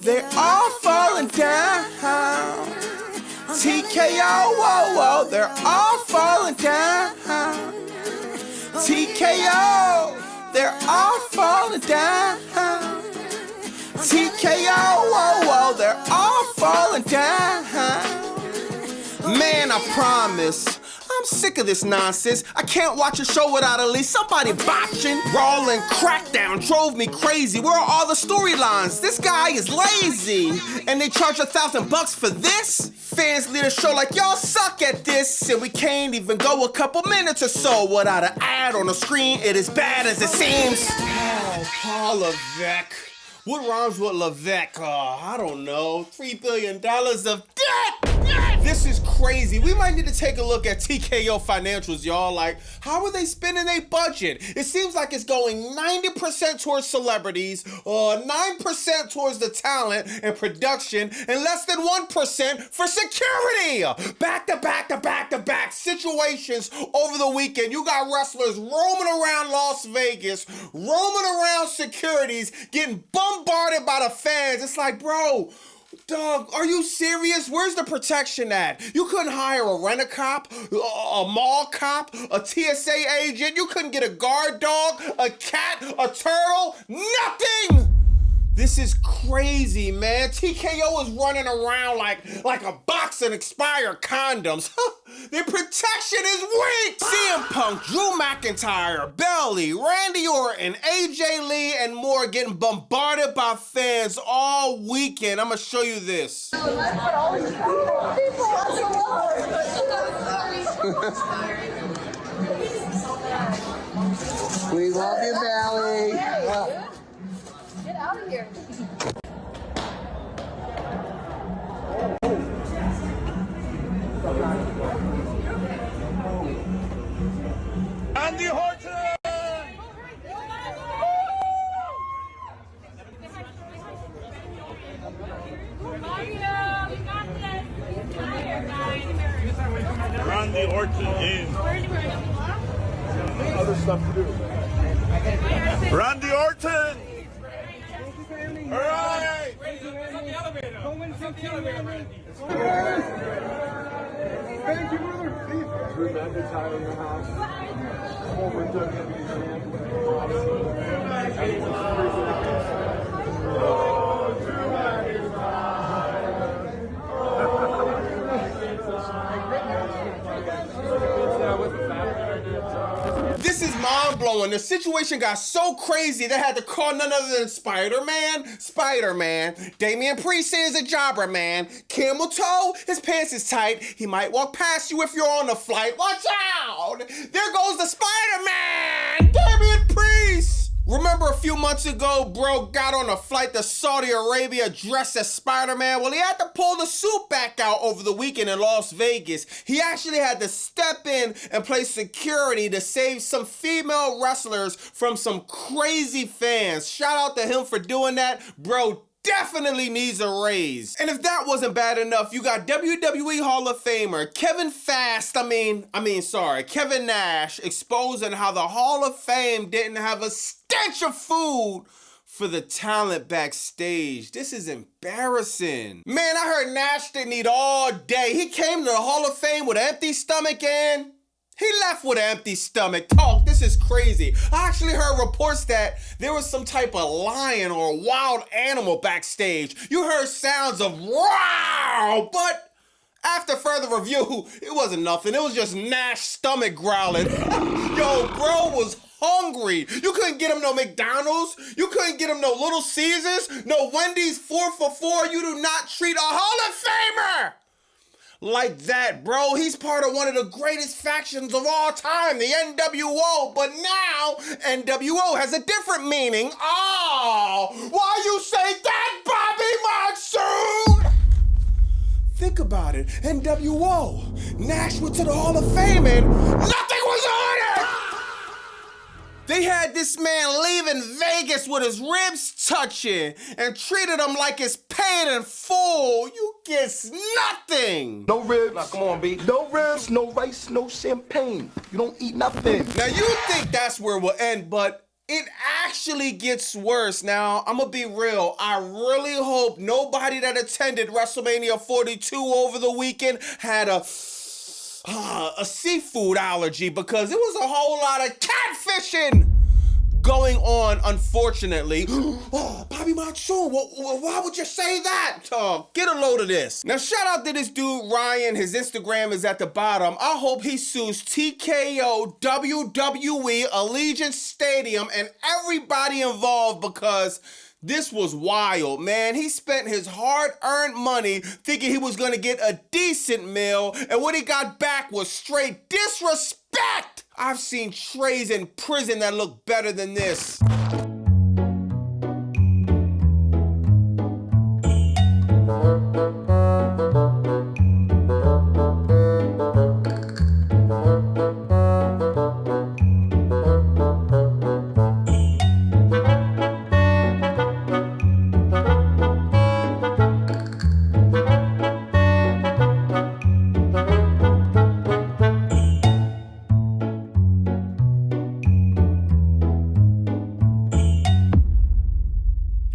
they're all falling down. TKO, whoa, whoa, they're all falling down. TKO, they're all falling down. TKO, whoa, whoa, they're all falling down. Man, I promise, I'm sick of this nonsense. I can't watch a show without at least somebody botching. Brawling, crackdown drove me crazy. Where are all the storylines? This guy is lazy. And they charge $1,000 for this? Fans lead a show like y'all suck at this. And we can't even go a couple minutes or so without an ad on the screen. It is bad as it seems. Oh, Paul Levesque. What rhymes with Levesque? I don't know. $3 billion of debt! This is crazy. We might need to take a look at TKO financials, y'all. Like, how are they spending their budget? It seems like it's going 90% towards celebrities, 9% towards the talent and production, and less than 1% for security. Back to back to back to back situations over the weekend. You got wrestlers roaming around Las Vegas, roaming around securities, getting bombarded by the fans. It's like, bro, dog, are you serious? Where's the protection at? You couldn't hire a rent-a-cop, a mall cop, a TSA agent. You couldn't get a guard dog, a cat, a turtle, nothing! This is crazy, man. TKO is running around like a box of expired condoms. Their protection is weak! CM Punk, Drew McIntyre, Bayley, Randy Orton, AJ Lee, and more getting bombarded by fans all weekend. I'm gonna show you this. We love you, Bayley. Get out of here. Andy Horton! Randy Orton in. Other stuff to do. Randy Orton! All right! Thank you, brother. Drew McIntyre in the house. Former WWE champion. Oh, Drew McIntyre. This is mind-blowing. The situation got so crazy they had to call none other than Spider-Man. Damian Priest is a jobber, man. Camel toe, his pants is tight. He might walk past you if you're on the flight. Watch out! There goes the Spider-Man! Damian Priest! Remember a few months ago, bro got on a flight to Saudi Arabia dressed as Spider-Man? Well, he had to pull the suit back out over the weekend in Las Vegas. He actually had to step in and play security to save some female wrestlers from some crazy fans. Shout out to him for doing that. Bro definitely needs a raise. And if that wasn't bad enough, you got WWE Hall of Famer Kevin Nash exposing how the Hall of Fame didn't have a stench of food for the talent backstage. This is embarrassing. Man, I heard Nash didn't eat all day. He came to the Hall of Fame with an empty stomach and he left with an empty stomach. Talk, this is crazy. I actually heard reports that there was some type of lion or wild animal backstage. You heard sounds of wow, but after further review, it wasn't nothing. It was just Nash stomach growling. Yo, bro was hungry. You couldn't get him no McDonald's. You couldn't get him no Little Caesars, no Wendy's 4 for $4. You do not treat a Hall of Famer like that, bro. He's part of one of the greatest factions of all time, the NWO, but now NWO has a different meaning. Oh, why you say that, Bobby Monsoon? Think about it. NWO. Nash went to the Hall of Fame and nothing was ordered. They had this man leaving Vegas with his ribs touching and treated him like it's paid in full. You get nothing. No ribs. Now, come on, B. No ribs, no rice, no champagne. You don't eat nothing. Now you think that's where we'll end, but It actually gets worse. Now, I'm gonna be real. I really hope nobody that attended WrestleMania 42 over the weekend had a seafood allergy, because it was a whole lot of catfishing going on, unfortunately. Oh, Bobby Monsoon, why would you say that? Get a load of this. Now, shout out to this dude, Ryan. His Instagram is at the bottom. I hope he sues TKO, WWE, Allegiant Stadium, and everybody involved, because this was wild, man. He spent his hard-earned money thinking he was gonna get a decent meal, and what he got back was straight disrespect. I've seen trays in prison that look better than this.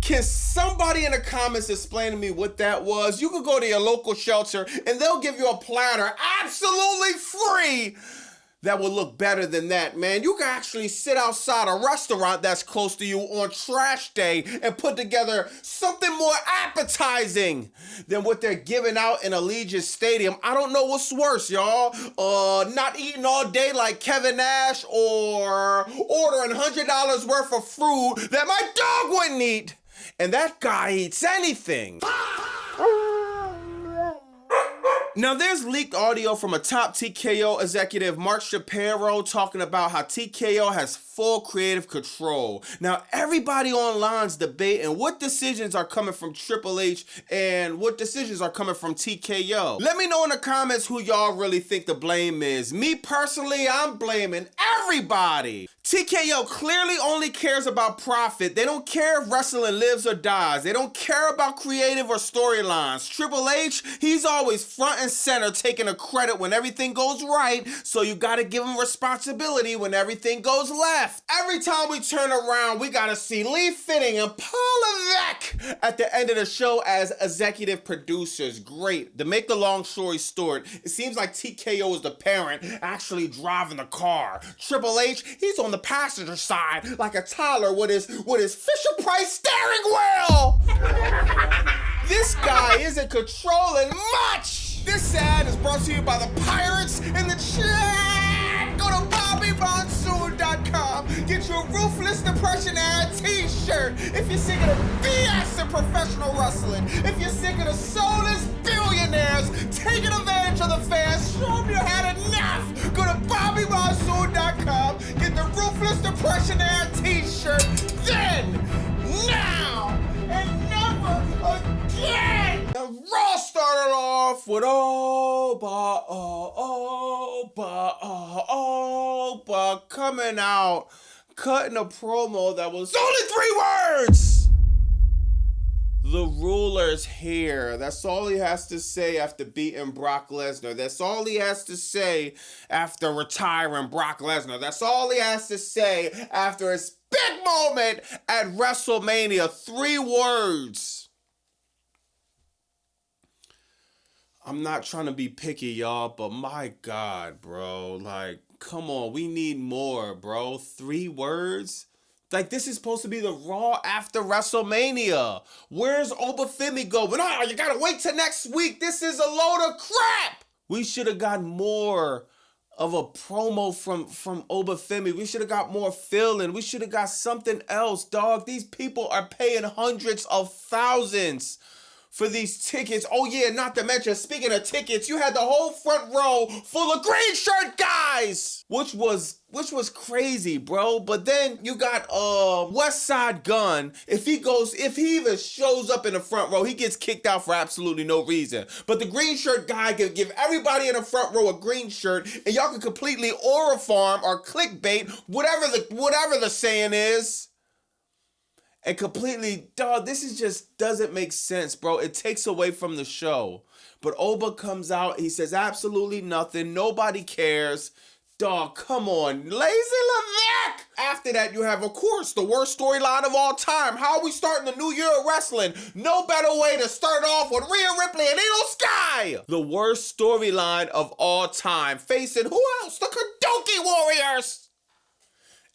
Can somebody in the comments explain to me what that was? You can go to your local shelter and they'll give you a platter absolutely free that will look better than that, man. You can actually sit outside a restaurant that's close to you on trash day and put together something more appetizing than what they're giving out in Allegiant Stadium. I don't know what's worse, y'all. Not eating all day like Kevin Nash, or ordering $100 worth of food that my dog wouldn't eat. And that guy eats anything. Now, there's leaked audio from a top TKO executive, Mark Shapiro, talking about how TKO has full creative control. Now, everybody online's debating what decisions are coming from Triple H and what decisions are coming from TKO. Let me know in the comments who y'all really think the blame is. Me personally, I'm blaming everybody. TKO clearly only cares about profit. They don't care if wrestling lives or dies. They don't care about creative or storylines. Triple H, he's always front and center taking the credit when everything goes right, so you gotta give him responsibility when everything goes left. Every time we turn around, we gotta see Lee Fitting and Paul Levesque at the end of the show as executive producers. Great. To make the long story short, it seems like TKO is the parent actually driving the car. Triple H, he's on the passenger side like a toddler with his Fisher-Price steering wheel. This guy isn't controlling much. This ad is brought to you by the Pirates in the chat. Go to BobbyMonsoon.com. Get your Ruthless Depression ad t-shirt. If you're sick of the BS in professional wrestling, if you're sick of the soulless billionaires taking advantage of the fans, show them you had enough. Go to BobbyMonsoon.com. Get the Ruthless Depression ad t-shirt. Then, now, and never again. The Raw started off with Oba coming out, cutting a promo that was only 3 words. The ruler's here. That's all he has to say after beating Brock Lesnar. That's all he has to say after retiring Brock Lesnar. That's all he has to say after his big moment at WrestleMania. 3 words. I'm not trying to be picky, y'all, but my God, bro. Like, come on. We need more, bro. 3 words? Like, this is supposed to be the Raw after WrestleMania. Where's Obafemi going? Oh, you gotta wait till next week. This is a load of crap. We should have got more of a promo from Obafemi. We should have got more fill-in. We should have got something else, dog. These people are paying hundreds of thousands for these tickets. Oh yeah, not to mention, speaking of tickets, you had the whole front row full of green shirt guys, which was crazy, bro. But then you got West Side Gun. If he even shows up in the front row, he gets kicked out for absolutely no reason. But the green shirt guy can give everybody in the front row a green shirt, and y'all can completely aura farm or clickbait, whatever the saying is. And completely, dog, this is just doesn't make sense, bro. It takes away from the show. But Oba comes out, he says absolutely nothing. Nobody cares. Dog, come on. Lazy Levesque! After that, you have, of course, the worst storyline of all time. How are we starting the new year of wrestling? No better way to start off with Rhea Ripley and Io Sky! The worst storyline of all time. Facing who else? The Kadoki Warriors!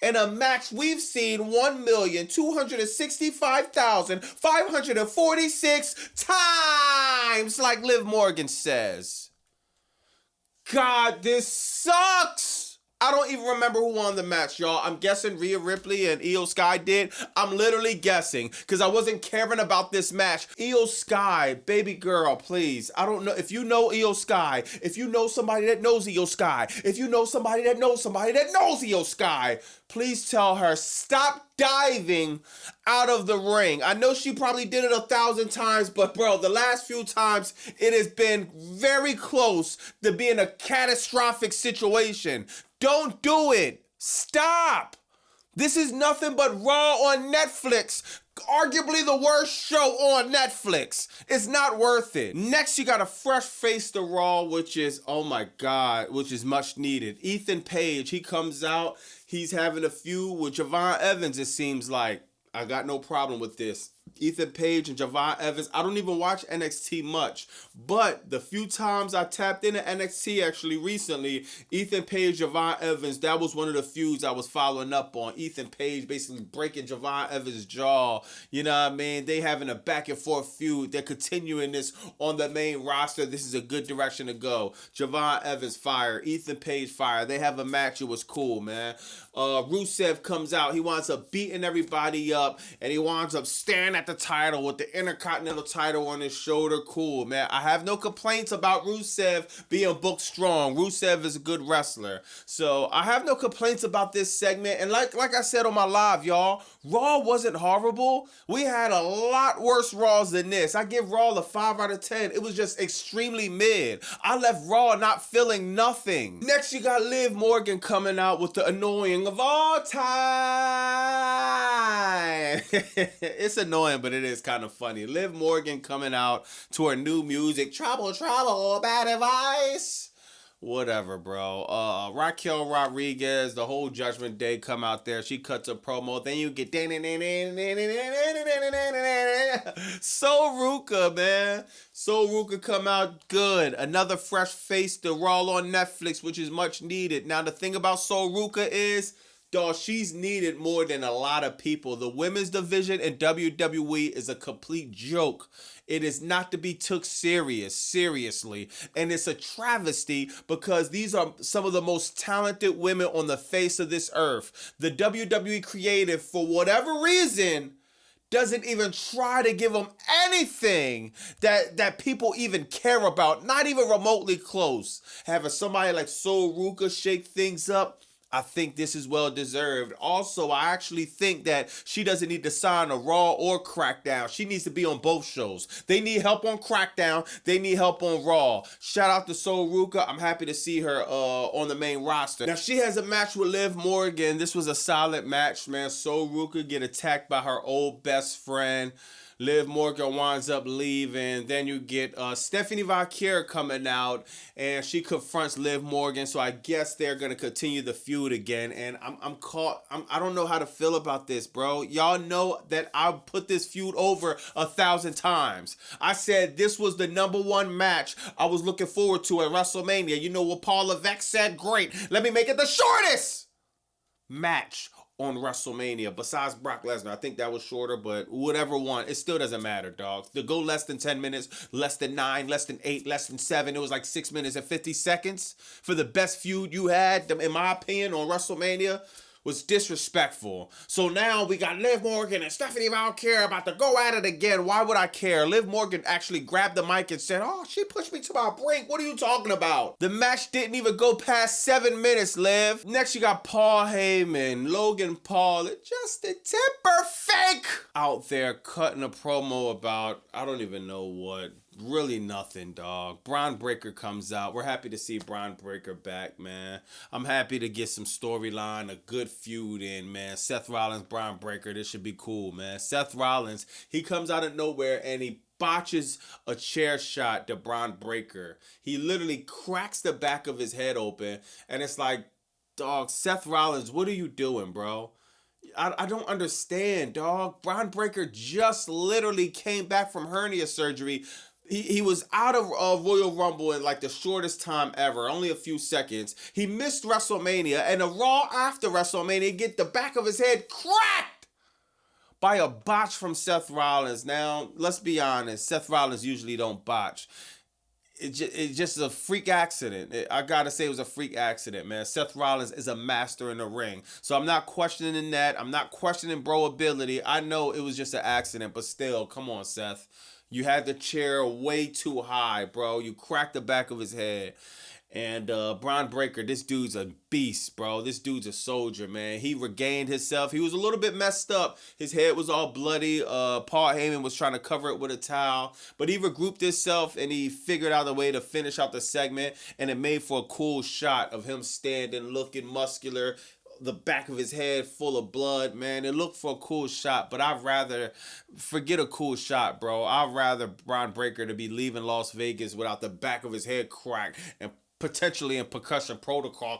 In a match we've seen 1,265,546 times, like Liv Morgan says. God, this sucks! I don't even remember who won the match, y'all. I'm guessing Rhea Ripley and Io Sky did. I'm literally guessing because I wasn't caring about this match. Io Sky, baby girl, please. I don't know. If you know Io Sky, if you know somebody that knows Io Sky, if you know somebody that knows somebody that knows Io Sky, please tell her, stop diving out of the ring. I know she probably did it 1,000 times, but bro, the last few times it has been very close to being a catastrophic situation. Don't do it. Stop. This is nothing but Raw on Netflix. Arguably the worst show on Netflix. It's not worth it. Next, you got a fresh face to Raw, which is, oh my God, which is much needed. Ethan Page, he comes out. He's having a feud with Javon Evans, it seems like. I got no problem with this. Ethan Page and Javon Evans. I don't even watch NXT much, but the few times I tapped into NXT actually recently, Ethan Page, Javon Evans, that was one of the feuds I was following up on. Ethan Page basically breaking Javon Evans' jaw. You know what I mean? They having a back and forth feud. They're continuing this on the main roster. This is a good direction to go. Javon Evans fire. Ethan Page fire. They have a match. It was cool, man. Rusev comes out. He winds up beating everybody up, and he winds up staring at the title with the Intercontinental title on his shoulder. Cool, man. I have no complaints about Rusev being booked strong. Rusev is a good wrestler. So I have no complaints about this segment. And like I said on my live, y'all, Raw wasn't horrible. We had a lot worse Raws than this. I give Raw a 5 out of 10. It was just extremely mid. I left Raw not feeling nothing. Next, you got Liv Morgan coming out with the annoying of all time. It's annoying, but it is kind of funny. Liv Morgan coming out to her new music. Trouble, trouble, bad advice. Whatever, bro. Raquel Rodriguez, the whole Judgment Day come out there. She cuts a promo. Then you get So Ruka, man. So Ruka come out good. Another fresh face to Raw on Netflix, which is much needed. Now, the thing about So Ruka is, dog, she's needed more than a lot of people. The women's division in WWE is a complete joke. It is not to be took seriously. And it's a travesty because these are some of the most talented women on the face of this earth. The WWE creative, for whatever reason, doesn't even try to give them anything that people even care about. Not even remotely close. Having somebody like So Ruka shake things up, I think this is well deserved. Also, I actually think that she doesn't need to sign a Raw or Crackdown. She needs to be on both shows. They need help on Crackdown. They need help on Raw. Shout out to Sol Ruka. I'm happy to see her on the main roster. Now, she has a match with Liv Morgan. This was a solid match, man. Sol Ruka get attacked by her old best friend. Liv Morgan winds up leaving. Then you get Stephanie Valkyrie coming out, and she confronts Liv Morgan. So I guess they're gonna continue the feud again. And I'm caught. I don't know how to feel about this, bro. Y'all know that I put this feud over 1,000 times. I said this was the #1 match I was looking forward to at WrestleMania. You know what Paul Levesque said? Great. Let me make it the shortest match on WrestleMania, besides Brock Lesnar. I think that was shorter, but whatever one, it still doesn't matter, dog. To go less than 10 minutes, less than 9, less than 8, less than 7, it was like 6 minutes and 50 seconds for the best feud you had, in my opinion, on WrestleMania, was disrespectful. So now we got Liv Morgan and Stephanie Valkyrie about to go at it again. Why would I care? Liv Morgan actually grabbed the mic and said, "Oh, she pushed me to my brink. What are you talking about?" The match didn't even go past 7 minutes, Liv. Next, you got Paul Heyman, Logan Paul, and Justin Timberfake out there cutting a promo about, I don't even know what. Really nothing, dog. Braun Breaker comes out. We're happy to see Braun Breaker back, man. I'm happy to get some storyline, a good feud in, man. Seth Rollins, Braun Breaker, this should be cool, man. Seth Rollins, he comes out of nowhere and he botches a chair shot to Braun Breaker. He literally cracks the back of his head open, and it's like, Dog, Seth Rollins, what are you doing, bro? I don't understand, dog. Braun Breaker just literally came back from hernia surgery. He was out of Royal Rumble in like the shortest time ever, only a few seconds. He missed WrestleMania, and a Raw after WrestleMania get the back of his head cracked by a botch from Seth Rollins. Now, let's be honest, Seth Rollins usually don't botch. It's just a freak accident. I gotta say it was a freak accident, man. Seth Rollins is a master in the ring. So I'm not questioning that. I'm not questioning bro ability. I know it was just an accident, but still, come on, Seth. You had the chair way too high, bro. You cracked the back of his head. And Braun Breaker, this dude's a beast, bro. This dude's a soldier, man. He regained himself. He was a little bit messed up. His head was all bloody. Paul Heyman was trying to cover it with a towel. But he regrouped himself, and he figured out a way to finish out the segment. And it made for a cool shot of him standing, looking muscular, the back of his head full of blood, man. It looked for a cool shot, but I'd rather forget a cool shot, bro. I'd rather Braun Breaker to be leaving Las Vegas without the back of his head cracked and potentially in concussion protocol,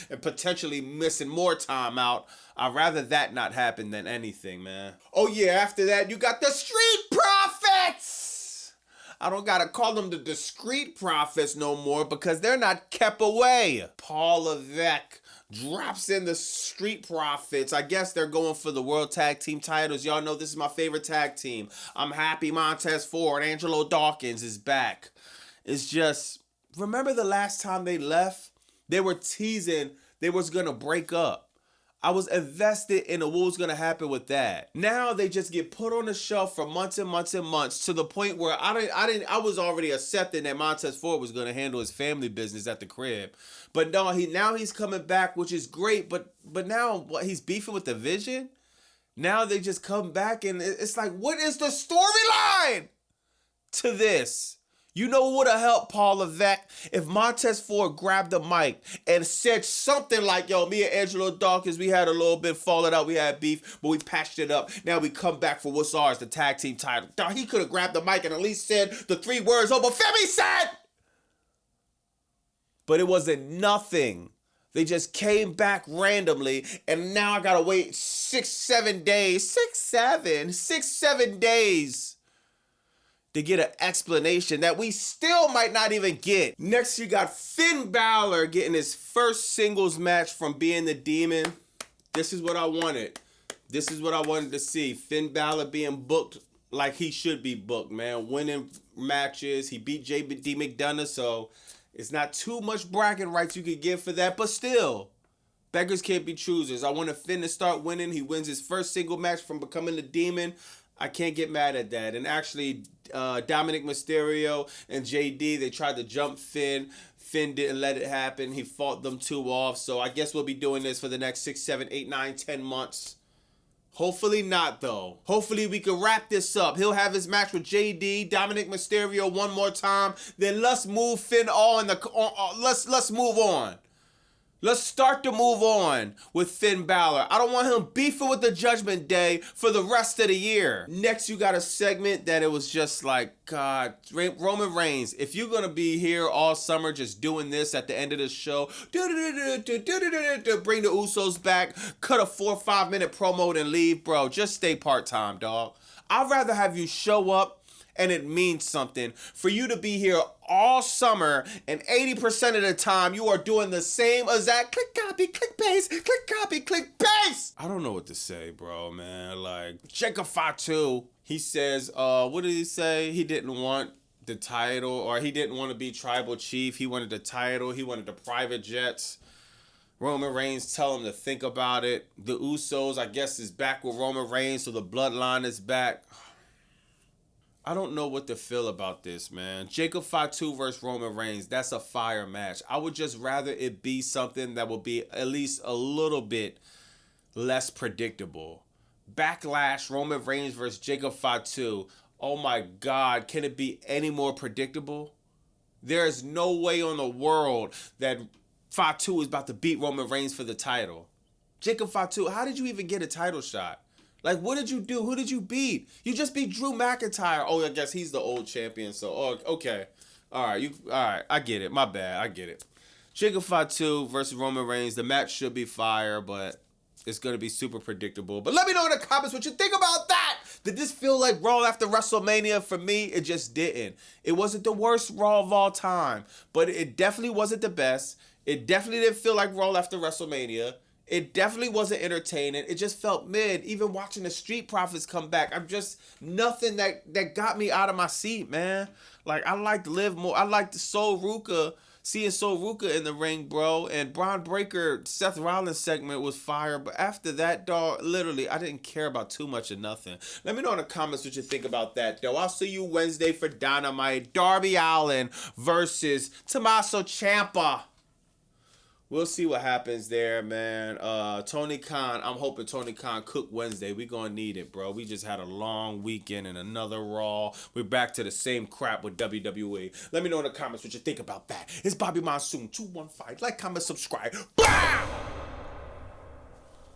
and potentially missing more time out. I'd rather that not happen than anything, man. Oh yeah, after that, you got the Street Profits! I don't gotta call them the Discreet Profits no more because they're not kept away. Paul Levesque drops in the Street Profits. I guess they're going for the World Tag Team titles. Y'all know this is my favorite tag team. I'm happy Montez Ford, Angelo Dawkins is back. It's just, remember the last time they left? They were teasing they was gonna break up. I was invested in what was gonna happen with that. Now they just get put on the shelf for months and months and months to the point where I was already accepting that Montez Ford was gonna handle his family business at the crib. But no, he's coming back, which is great. But now what, he's beefing with the Vision? Now they just come back and it's like, what is the storyline to this? You know what would have helped Paul Levesque if Montez Ford grabbed the mic and said something like, yo, me and Angelo Dawkins, we had a little bit falling out, we had beef, but we patched it up. Now we come back for what's ours, the tag team title. He could have grabbed the mic and at least said the 3 words Obafemi said. But it wasn't nothing. They just came back randomly, and now I gotta wait 6-7 days. 6-7 days to get an explanation that we still might not even get. Next, you got Finn Balor getting his first singles match from being the Demon. This is what I wanted. This is what I wanted to see. Finn Balor being booked like he should be booked, man. Winning matches. He beat J.D. McDonough, so it's not too much bragging rights you could give for that, but still, beggars can't be choosers. I want Finn to start winning. He wins his first single match from becoming the Demon. I can't get mad at that. And actually, Dominic Mysterio and JD, they tried to jump Finn. Finn didn't let it happen. He fought them 2 off. So I guess we'll be doing this for the next 6, 7, 8, 9, 10 months. Hopefully not, though. Hopefully we can wrap this up. He'll have his match with JD, Dominic Mysterio one more time. Then let's move Finn on. Let's move on. Let's start to move on with Finn Balor. I don't want him beefing with the Judgment Day for the rest of the year. Next, you got a segment that it was just like, God, Roman Reigns, if you're going to be here all summer just doing this at the end of the show, bring the Usos back, cut a 4 or 5 minute promo and leave, bro. Just stay part-time, dog. I'd rather have you show up and it means something for you to be here all summer, and 80% of the time you are doing the same exact click, copy, click, paste, click, copy, click, paste. I don't know what to say, bro, man. Like, Jacob Fatu, he says, what did he say? He didn't want the title, or he didn't want to be tribal chief. He wanted the title. He wanted the private jets. Roman Reigns tell him to think about it. The Usos, I guess, is back with Roman Reigns, so the bloodline is back. I don't know what to feel about this, man. Jacob Fatu versus Roman Reigns, that's a fire match. I would just rather it be something that will be at least a little bit less predictable. Backlash, Roman Reigns versus Jacob Fatu. Oh my God, can it be any more predictable? There is no way on the world that Fatu is about to beat Roman Reigns for the title. Jacob Fatu, how did you even get a title shot? Like, what did you do? Who did you beat? You just beat Drew McIntyre. Oh, I guess he's the old champion. So, okay. All right, I get it. My bad. I get it. Chicken Fatu versus Roman Reigns. The match should be fire, but it's going to be super predictable. But let me know in the comments what you think about that. Did this feel like Raw after WrestleMania? For me, it just didn't. It wasn't the worst Raw of all time, but it definitely wasn't the best. It definitely didn't feel like Raw after WrestleMania. It definitely wasn't entertaining. It just felt mid. Even watching the Street Profits come back, I'm just nothing that got me out of my seat, man. Like, I liked Liv more. I liked Sol Ruka. Seeing Sol Ruka in the ring, bro, and Braun Breaker, Seth Rollins segment was fire. But after that, dog, literally, I didn't care about too much of nothing. Let me know in the comments what you think about that, though. I'll see you Wednesday for Dynamite. Darby Allin versus Tommaso Ciampa. We'll see what happens there, man. Tony Khan, I'm hoping Tony Khan cook Wednesday. We gonna need it, bro. We just had a long weekend and another Raw. We're back to the same crap with WWE. Let me know in the comments what you think about that. It's Bobby Monsoon 215. Like, comment, subscribe. Blah!